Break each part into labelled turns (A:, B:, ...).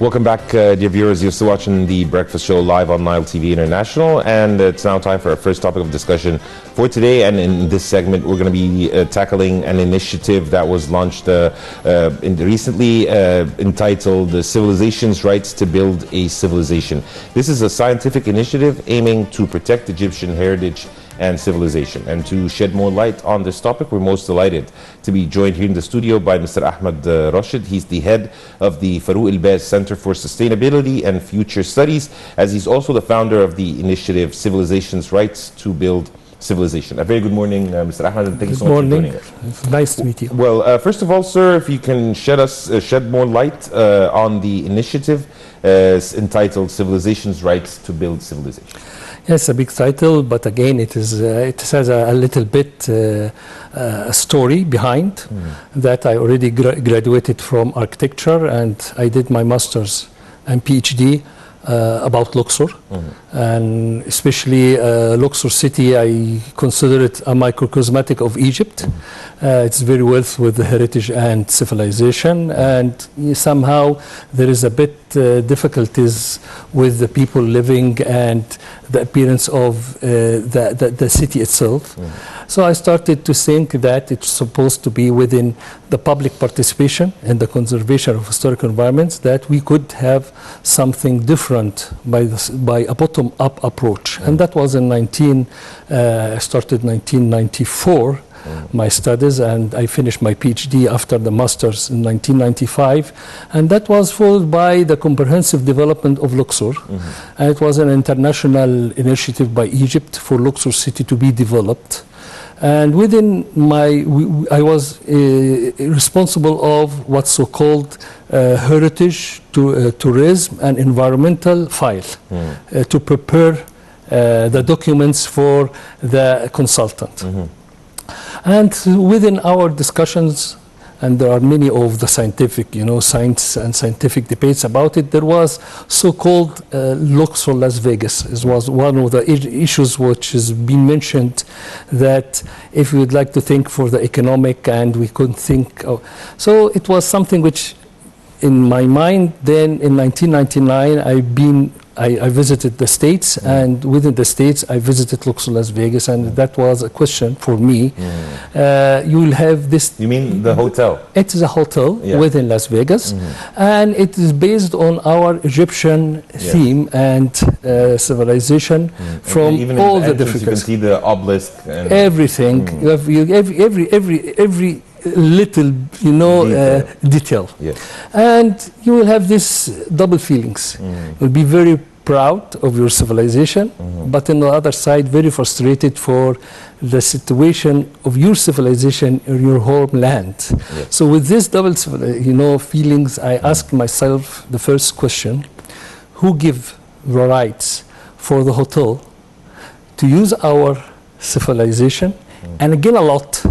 A: Welcome back, dear viewers. You're still watching The Breakfast Show live on Nile TV International, and it's now time for our first topic of discussion for today. And in this segment, we're going to be tackling an initiative that was launched recently entitled Civilization's Rights to Build a Civilization. This is a scientific initiative aiming to protect Egyptian heritage and civilization. And to shed more light on this topic, we're most delighted to be joined here in the studio by Mr. Ahmed Rashed. He's the head of the Farouk El-Baz Center for Sustainability and Future Studies, as he's also the founder of the initiative Civilization's Rights to Build Civilization. A very good morning, Mr. Ahmed, and thank you so much for joining us.
B: It's nice to meet you.
A: Well, first of all, sir, if you can shed more light on the initiative entitled Civilization's Rights to Build Civilization.
B: Yes, a big title, but again, it has a little bit a story behind that. I already graduated from architecture, and I did my master's and PhD about Luxor, and especially Luxor city. I consider it a microcosmetic of Egypt. It's very wealth with the heritage and civilization, and somehow there is a bit difficulties with the people living and the appearance of the city itself. So I started to think that it's supposed to be within the public participation in the conservation of historical environments, that we could have something different by a bottom-up approach. And that was in started 1994. My studies, and I finished my PhD after the master's in 1995, and that was followed by the comprehensive development of Luxor. And it was an international initiative by Egypt for Luxor city to be developed. And within I was responsible of what's so-called heritage, tourism, and environmental file to prepare the documents for the consultant. And within our discussions, and there are many of the scientific, science and scientific debates about it, there was so-called Luxor Las Vegas. It was one of the issues which has been mentioned, that if we would like to think for the economic, and we couldn't think of. So it was something which, in my mind, then in 1999, I visited the States, and within the States, I visited Luxor Las Vegas, and that was a question for me. You will have this. You
A: mean the hotel?
B: It is a hotel within Las Vegas, and it is based on our Egyptian theme and civilization from
A: even
B: all
A: the
B: different.
A: You can see the obelisk. And
B: everything. You have every little, detail.
A: Yes.
B: And you will have this double feelings. You'll be very proud of your civilization, but on the other side, very frustrated for the situation of your civilization in your homeland.
A: Yes.
B: So with this double, feelings, I asked myself the first question: who give the rights for the hotel to use our civilization, and again a lot,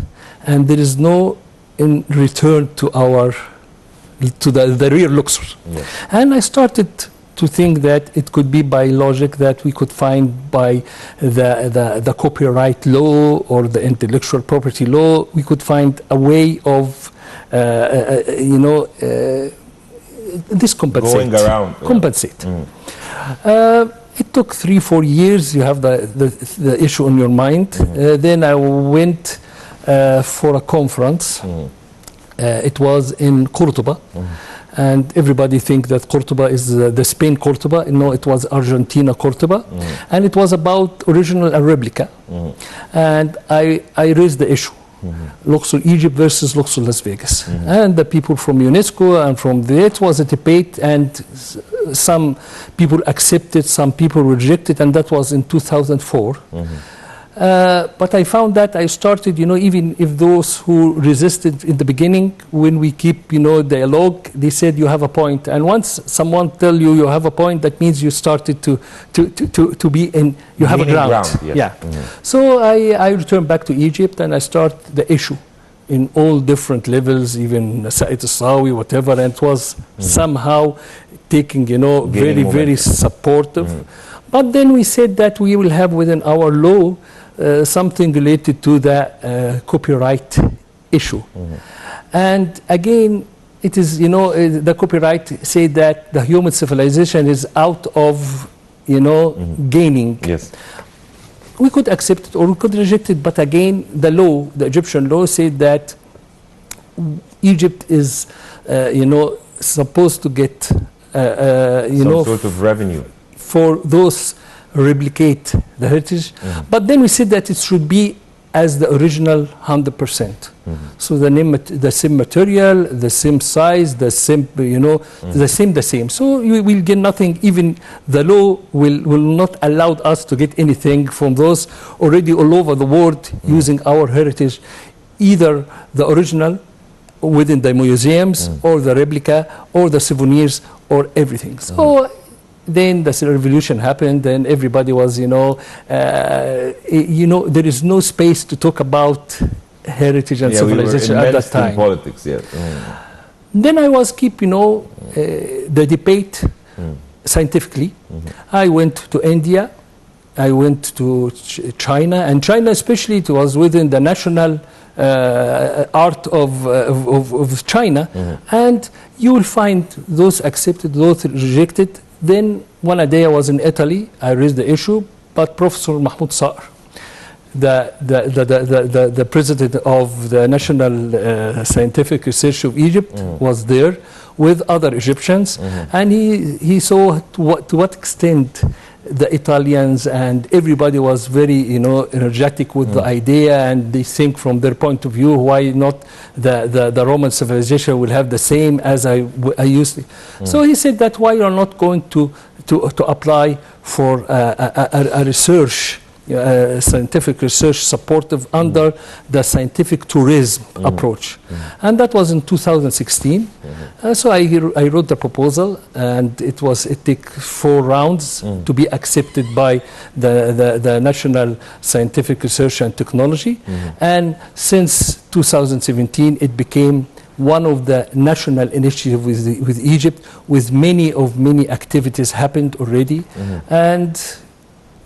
B: and there is no in return to the real Luxor?
A: Yes.
B: And I started to think that it could be by logic that we could find by the copyright law or the intellectual property law, we could find a way of this compensate.
A: Going around.
B: Compensate. It took 3-4 years. You have the issue on your mind. Then I went for a conference. It was in Cordoba, and everybody think that Cordoba is the Spain Cordoba. No, it was Argentina Cordoba, and it was about original and replica. And I raised the issue. Luxor Egypt versus Luxor Las Vegas. And the people from UNESCO and from there, it was a debate, and some people accepted, some people rejected, and that was in 2004. But I found that I started, even if those who resisted in the beginning, when we keep, dialogue, they said you have a point. And once someone tell you have a point, that means you started to be in, you have a ground.
A: Yes.
B: Yeah. So I returned back to Egypt, and I start the issue in all different levels, even Said Sawi, whatever, and it was somehow taking, very, very supportive. But then we said that we will have within our law something related to the copyright issue. And again, it is, you know, the copyright say that the human civilization is out of, you know, gaining.
A: Yes.
B: We could accept it or we could reject it, but again, the law, the Egyptian law, said that Egypt is, you know, supposed to get, you know,
A: some sort of revenue
B: for those replicate the heritage. But then we said that it should be as the original 100%. So the same material, the same size, the same, you know, the same. So you will get nothing. Even the law will not allow us to get anything from those already all over the world using our heritage, either the original within the museums or the replica or the souvenirs or everything. So then the revolution happened and everybody was, you know, there is no space to talk about heritage and civilization at that time.
A: In politics, yes.
B: Then I was keep, you know, the debate scientifically. I went to India, I went to China, and China especially, it was within the national art of China, and you will find those accepted, those rejected. Then one day I was in Italy, I raised the issue, but Professor Mahmoud Saar, the president of the National Scientific Research of Egypt, was there with other Egyptians, and he saw to what extent the Italians and everybody was very, you know, energetic with the idea, and they think from their point of view, why not the Roman civilization will have the same as I used to. So he said that why you're not going to apply for a research, scientific research supportive under the scientific tourism approach. And that was in 2016. So I wrote the proposal, and it took 4 rounds to be accepted by the National Scientific Research and Technology. And since 2017, it became one of the national initiatives with Egypt, with many activities happened already. And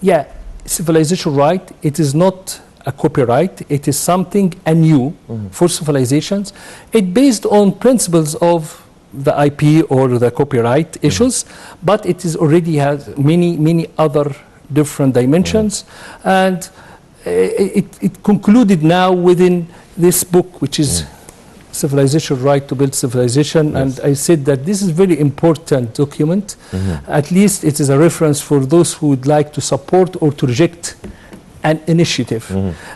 B: yeah, civilization right, it is not a copyright, it is something anew for civilizations. It based on principles of the IP or the copyright issues, but it is already has many other different dimensions, and it concluded now within this book, which is Civilization Right to Build Civilization. Yes. And I said that this is very important document. At least it is a reference for those who would like to support or to reject an initiative.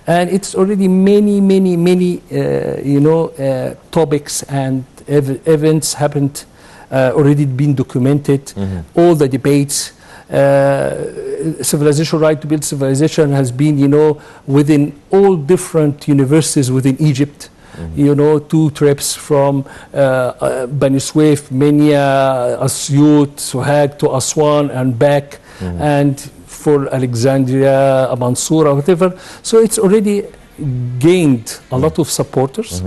B: And it's already many you know, topics and events happened, already been documented, all the debates. Civilization Right to Build Civilization has been, you know, within all different universities within Egypt. You know, 2 trips from Bani Suef, Minya, Asyut, Sohag to Aswan and back, and for Alexandria, Mansoura, whatever. So it's already gained a lot of supporters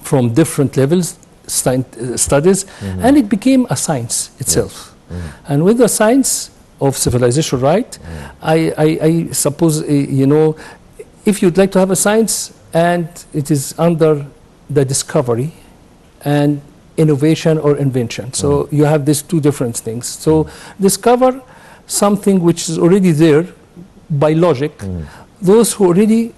B: from different levels, studies, and it became a science itself. And with the science of civilization right, I suppose, you know, if you'd like to have a science, and it is under the discovery and innovation or invention. So you have these 2 different things. So discover something which is already there by logic. Those who already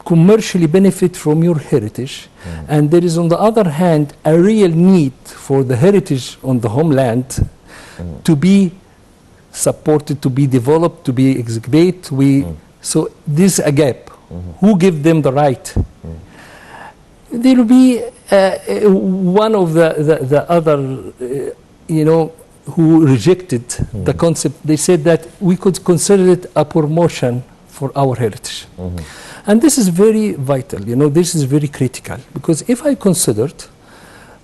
B: commercially benefit from your heritage. And there is, on the other hand, a real need for the heritage on the homeland to be supported, to be developed, to be exhibited. So this is a gap. Who give them the right? There will be one of the other, you know, who rejected the concept. They said that we could consider it a promotion for our heritage. And this is very vital, you know, this is very critical. Because if I considered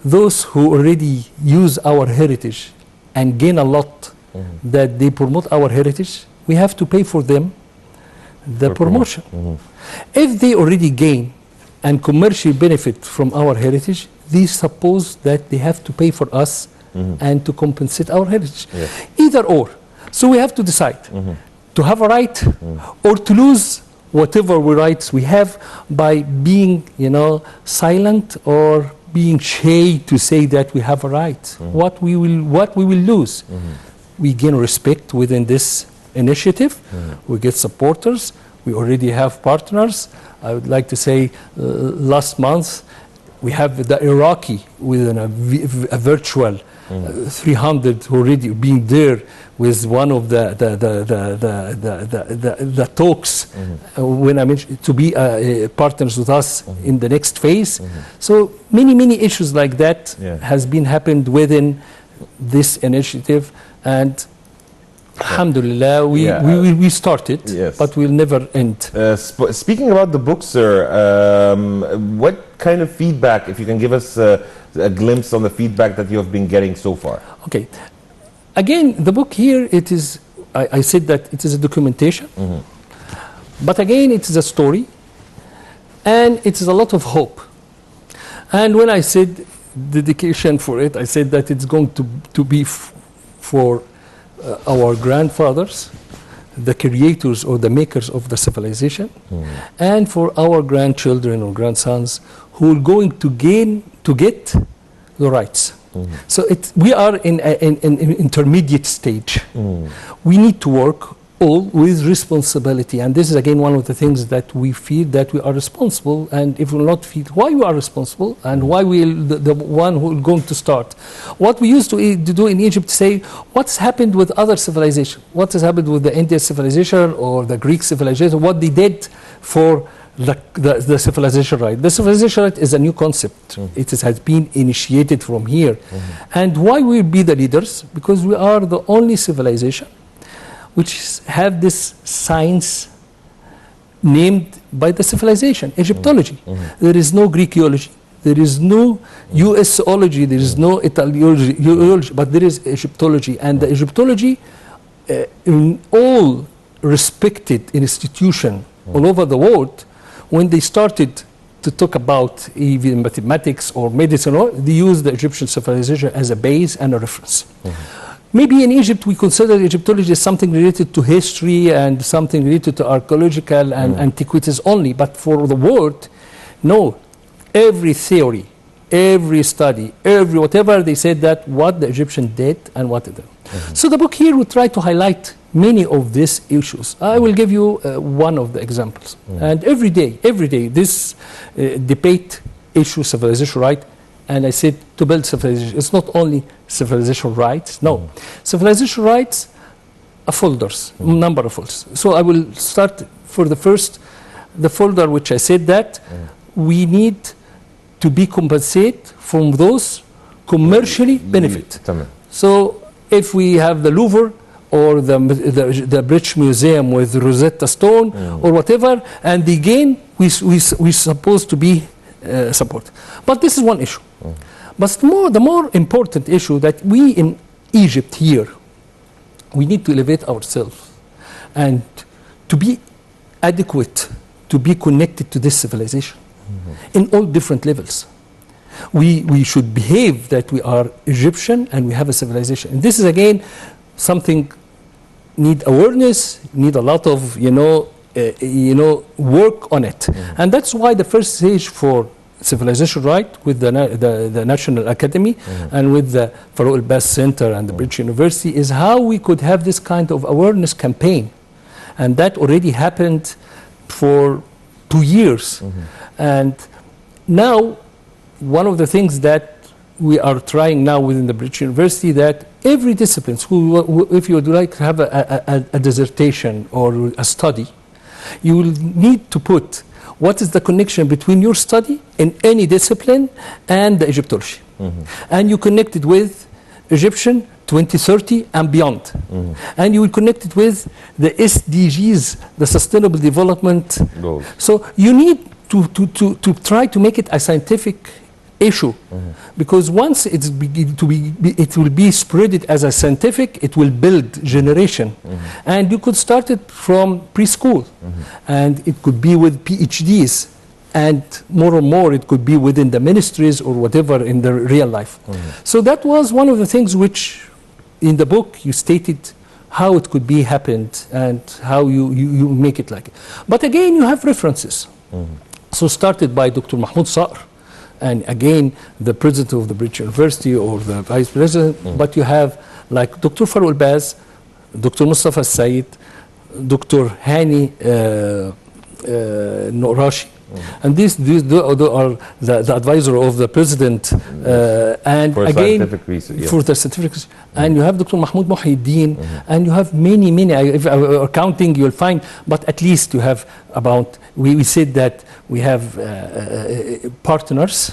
B: those who already use our heritage and gain a lot, that they promote our heritage, we have to pay for them the promotion. If they already gain and commercially benefit from our heritage, they suppose that they have to pay for us and to compensate our heritage. Either or. So we have to decide to have a right or to lose whatever rights we have by being, you know, silent or being shy to say that we have a right. What we will lose. We gain respect within this initiative. We get supporters. We already have partners. I would like to say last month we have the Iraqi within a virtual 300 already being there with one of the talks when I mentioned to be partners with us in the next phase. So many issues like that has been happened within this initiative, and alhamdulillah we started, but we'll never end.
A: Speaking about the book, sir, what kind of feedback, if you can give us a glimpse on the feedback that you have been getting so far?
B: Okay. Again, the book here, it is, I said that it is a documentation, but again, it is a story, and it is a lot of hope. And when I said dedication for it, I said that it's going to be for our grandfathers, the creators or the makers of the civilization, and for our grandchildren or grandsons who are going to get the rights. So we are in an intermediate stage. We need to work all with responsibility, and this is again one of the things that we feel that we are responsible, and if we will not feel why we are responsible and why we the one who is going to start. What we used to do in Egypt, say what's happened with other civilizations, what has happened with the Indian civilization or the Greek civilization, what they did for the civilization right. The civilization right is a new concept. It has been initiated from here. And why we be the leaders? Because we are the only civilization which have this science named by the civilization, Egyptology. There is no Greekology, there is no USology, there is no Italiology, but there is Egyptology. And the Egyptology in all respected institutions all over the world, when they started to talk about even mathematics or medicine, they used the Egyptian civilization as a base and a reference. Maybe in Egypt we consider Egyptology as something related to history and something related to archaeological and antiquities only, but for the world, no. Every theory, every study, every whatever, they said that what the Egyptian did and what it did. So the book here will try to highlight many of these issues. I will give you one of the examples. And every day, this debate issue civilization right, and I said to build civilization, it's not only civilization rights, no. Civilization rights are folders, number of folders. So I will start for the folder which I said that we need to be compensated from those commercially benefit. So if we have the Louvre or the British Museum with Rosetta Stone or whatever, and the gain we supposed to be support. But this is one issue. But the more important issue that we in Egypt here, we need to elevate ourselves and to be adequate, to be connected to this civilization in all different levels. We should behave that we are Egyptian and we have a civilization. And this is again something need awareness, need a lot of work on it. And that's why the first stage for civilization right with the National Academy and with the Farouk El-Baz Center and the British University is how we could have this kind of awareness campaign. And that already happened for 2 years. And now one of the things that we are trying now within the British University that every discipline, if you would like to have a dissertation or a study, you will need to put what is the connection between your study in any discipline and the Egyptology. And you connect it with Egyptian 2030 and beyond. And you will connect it with the SDGs, the Sustainable Development Goals. So you need to try to make it a scientific issue, because once it will be spread as a scientific, it will build generation. And you could start it from preschool, and it could be with PhDs, and more and more it could be within the ministries or whatever in the real life. So that was one of the things which in the book you stated how it could be happened and how you make it like it. But again, you have references. So started by Dr. Mahmoud Sa'r, and again, the president of the British University or the vice president, but you have like Dr. Farouk El-Baz, Dr. Mustafa Said, Dr. Hani Norashi, and these are the advisor of the president, and
A: for
B: again
A: scientific research,
B: for the scientific research. And you have Dr. Mahmoud Muhyiddin, and you have many. If I were counting, you'll find, but at least you have about. We said that we have partners,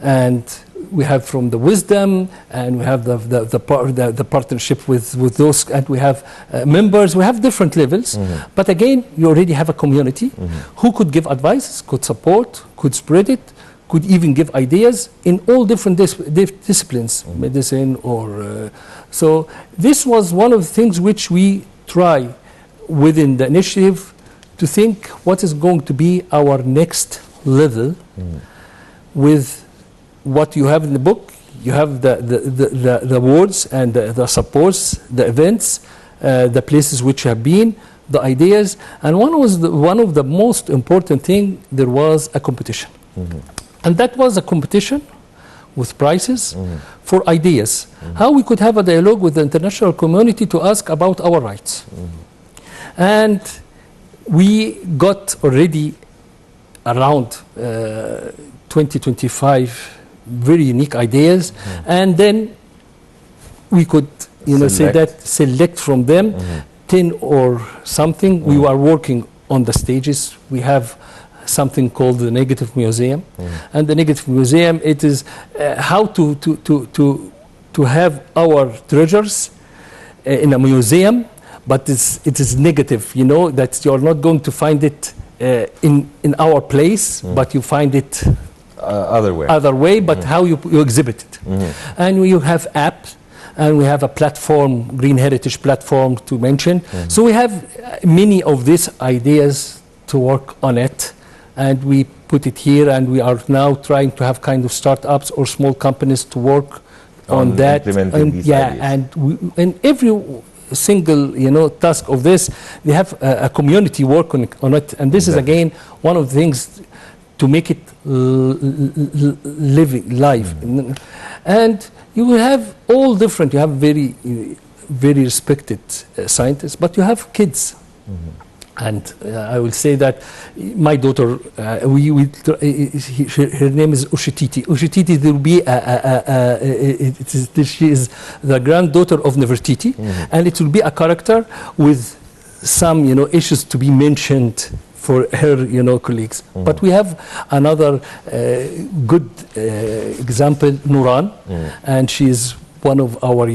B: and we have from the wisdom, and we have the partnership with those, and we have members. We have different levels, but again, you already have a community who could give advice, could support, could spread it, could even give ideas in all different disciplines, medicine or. So this was one of the things which we try within the initiative to think what is going to be our next level with what you have in the book. You have the words and the supports, the events, the places which have been, the ideas, and one of the most important thing, there was a competition. And that was a competition with prizes for ideas. How we could have a dialogue with the international community to ask about our rights. And we got already around 20-25 very unique ideas, and then we could select from them 10 or something. We were working on the stages. We have something called the Negative Museum, and the Negative Museum, it is how to have our treasures in a museum, but it is negative, that you're not going to find it in our place, but you find it other way, but how you exhibit it. And you have apps, and we have a platform, Green Heritage platform to mention. So we have many of these ideas to work on it, and we put it here, and we are now trying to have kind of startups or small companies to work on that.
A: Implementing these ideas.
B: And every single task of this, they have a community work on it, and this is again one of the things to make it live. And you will have all different. You have very respected scientists, but you have kids. And I will say that my daughter, her name is Ushititi. Ushititi will be she is the granddaughter of Nefertiti, and it will be a character with some issues to be mentioned for her colleagues. But we have another good example, Nuran, and she is one of our,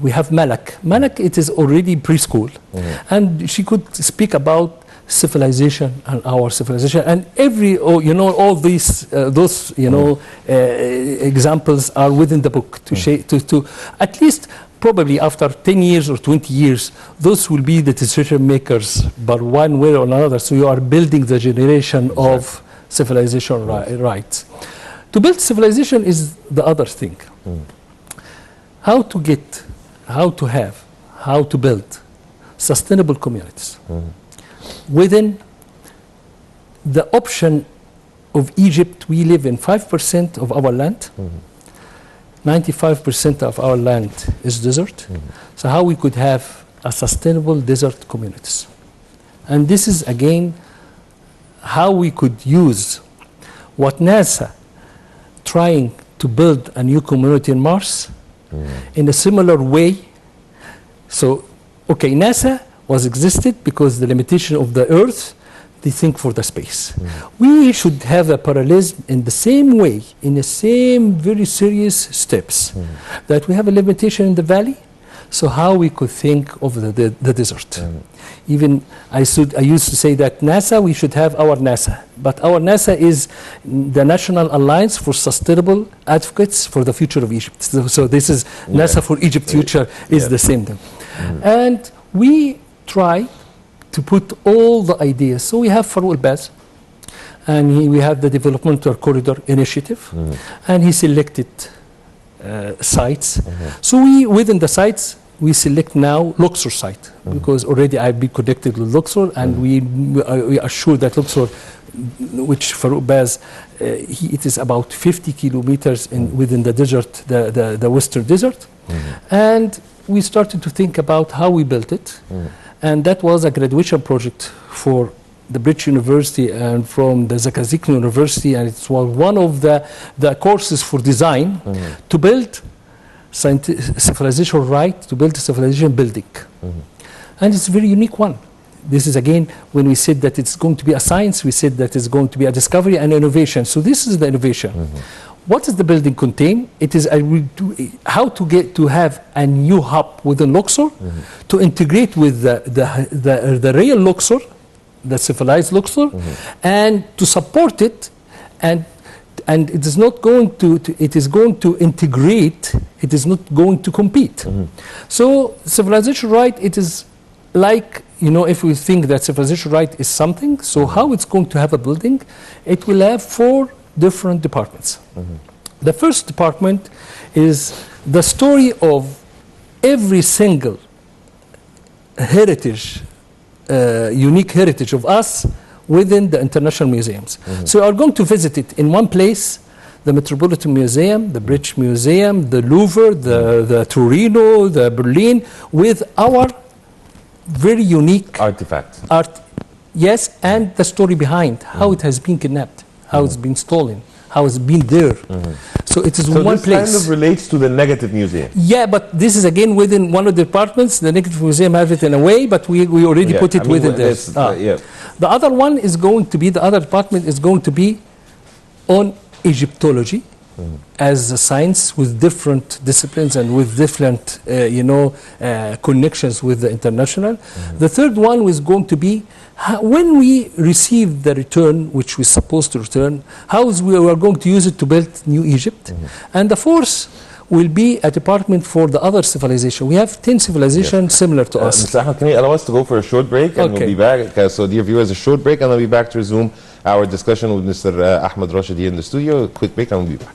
B: we have Malak. Malak, it is already preschool, and she could speak about civilization and our civilization, and all these those examples are within the book to at least probably after 10 years or 20 years, those will be the decision makers, but one way or another. So you are building the generation of civilization rights. To build civilization is the other thing. How to build sustainable communities within the option of Egypt. We live in 5% of our land. 95% of our land is desert. So how we could have a sustainable desert communities. And this is again how we could use what NASA trying to build a new community in Mars in a similar way. So, okay, NASA was existed because the limitation of the Earth, they think for the space. We should have a parallelism in the same way, in the same very serious steps, that we have a limitation in the valley. So how we could think of the desert. Even I used to say that NASA, we should have our NASA, but our NASA is the National Alliance for Sustainable Advocates for the Future of Egypt. So this is NASA for Egypt Future is the same thing. And we try to put all the ideas. So we have Farouk El-Baz, and we have the Developmental Corridor Initiative, and he selected sites. So we, within the sites, we select now Luxor site because already I've been connected with Luxor, and we are sure that Luxor, which Farouk Baz, it is about 50 kilometers within the desert, the western desert, and we started to think about how we built it, and that was a graduation project for the British University and from the Zakazaki University, and it was one of the courses for design to build civilization right, to build a civilization building. And it's a very unique one. This is again, when we said that it's going to be a science, we said that it's going to be a discovery and innovation. So this is the innovation. What does the building contain? It is how to get to have a new hub within Luxor to integrate with the real Luxor, the civilized Luxor, and to support it, and it is not going to it is going to integrate, it is not going to compete. So civilization right, it is like, you know, if we think that civilization right is something, so how it's going to have a building, it will have 4 different departments. The first department is the story of every single heritage, unique heritage of us within the international museums. So you are going to visit it in one place, the Metropolitan Museum, the British Museum, the Louvre, the Torino, the Berlin, with our very unique
A: artifacts.
B: Yes, and the story behind how it has been kidnapped, how it's been stolen, how it's been there. So it is one place.
A: So this kind of relates to the negative museum.
B: Yeah, but this is again within one of the departments. The negative museum have it in a way, but we already put it within this. The other one is going to be, the other department is going to be on Egyptology as a science with different disciplines and with different, connections with the international. The third one is going to be when we receive the return, which we're supposed to return, how we are going to use it to build New Egypt. And the fourth will be a department for the other civilization. We have 10 civilizations similar to us.
A: Mr. Ahmed, can you allow us to go for a short break, and we'll be back. So dear viewers, a short break, and I'll be back to resume our discussion with Mr. Ahmed Rashed here in the studio. A quick break, and we'll be back.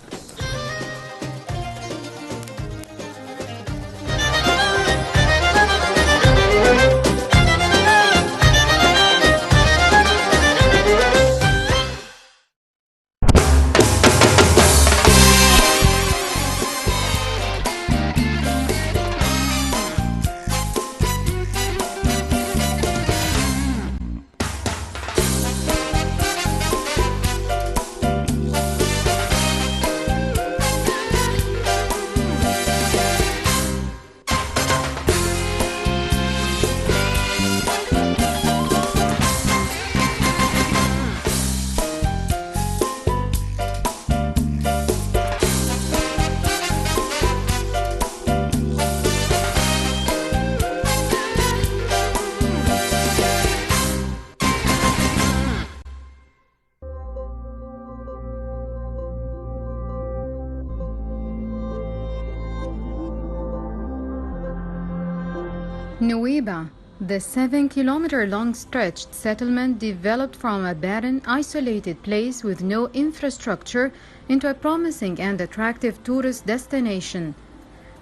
C: Nuweiba, the 7-kilometer-long stretched settlement developed from a barren, isolated place with no infrastructure into a promising and attractive tourist destination.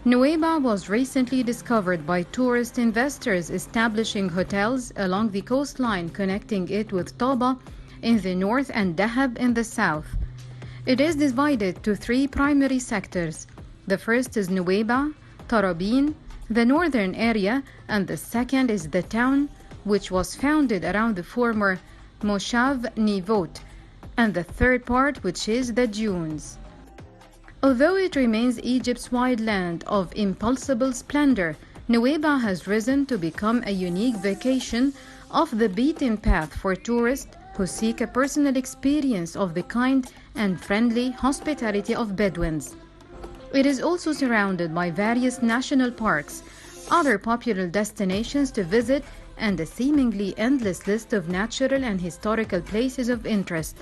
C: Nuweiba was recently discovered by tourist investors establishing hotels along the coastline connecting it with Taba in the north and Dahab in the south. It is divided to 3 primary sectors. The first is Nuweiba, Tarabin, the northern area, and the second is the town, which was founded around the former Moshav Nivot, and the third part, which is the dunes. Although it remains Egypt's wide land of impalpable splendor, Nuweiba has risen to become a unique vacation off the beaten path for tourists who seek a personal experience of the kind and friendly hospitality of Bedouins. It is also surrounded by various national parks, other popular destinations to visit, and a seemingly endless list of natural and historical places of interest.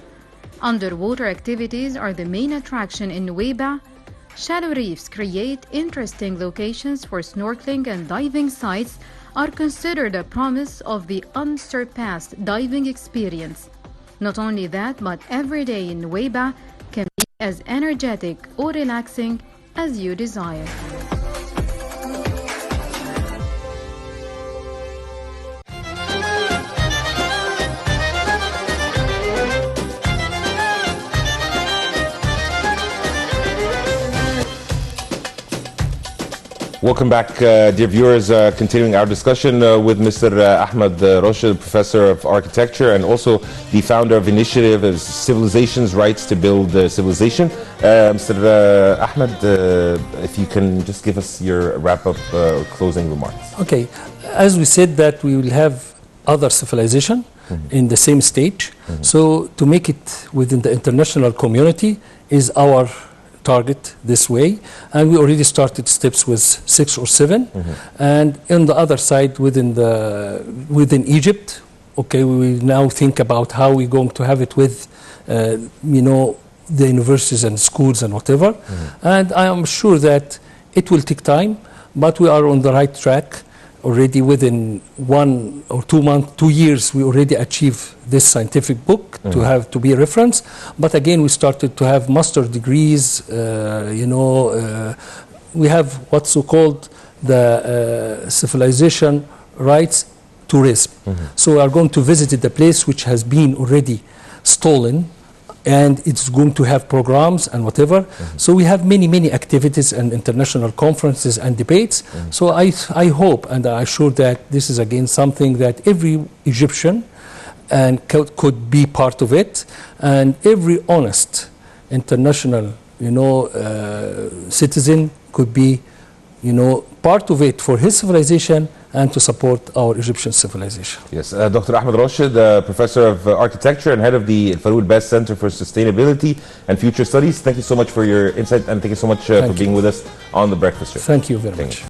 C: Underwater activities are the main attraction in Nuweiba. Shallow reefs create interesting locations for snorkeling, and diving sites are considered a promise of the unsurpassed diving experience. Not only that, but every day in Nuweiba can be as energetic or relaxing as you desire.
A: Welcome back, dear viewers. Continuing our discussion with Mr. Ahmed Rashed, Professor of Architecture and also the founder of Initiative as Civilization's Rights to Build Civilization. Mr. Ahmed, if you can just give us your wrap-up closing remarks.
B: Okay, as we said that we will have other civilization in the same stage. So to make it within the international community is our target this way, and we already started steps with 6 or 7, and on the other side within Egypt, okay, we will now think about how we're going to have it with the universities and schools and whatever, and I am sure that it will take time, but we are on the right track. Already within 1 or 2 months, 2 years, we already achieved this scientific book to be a reference. But again, we started to have master degrees. We have what's so called the civilization rights tourism. So we are going to visit the place which has been already stolen, and it's going to have programs and whatever. So we have many activities and international conferences and debates. So I hope and I assure that this is again something that every Egyptian and could be part of it, and every honest international citizen could be part of it for his civilization and to support our Egyptian civilization.
A: Yes, Dr. Ahmed Rashed, Professor of Architecture and Head of the El-Baz Center for Sustainability and Future Studies. Thank you so much for your insight, and thank you so much for being with us on The Breakfast Show.
B: Thank you very much.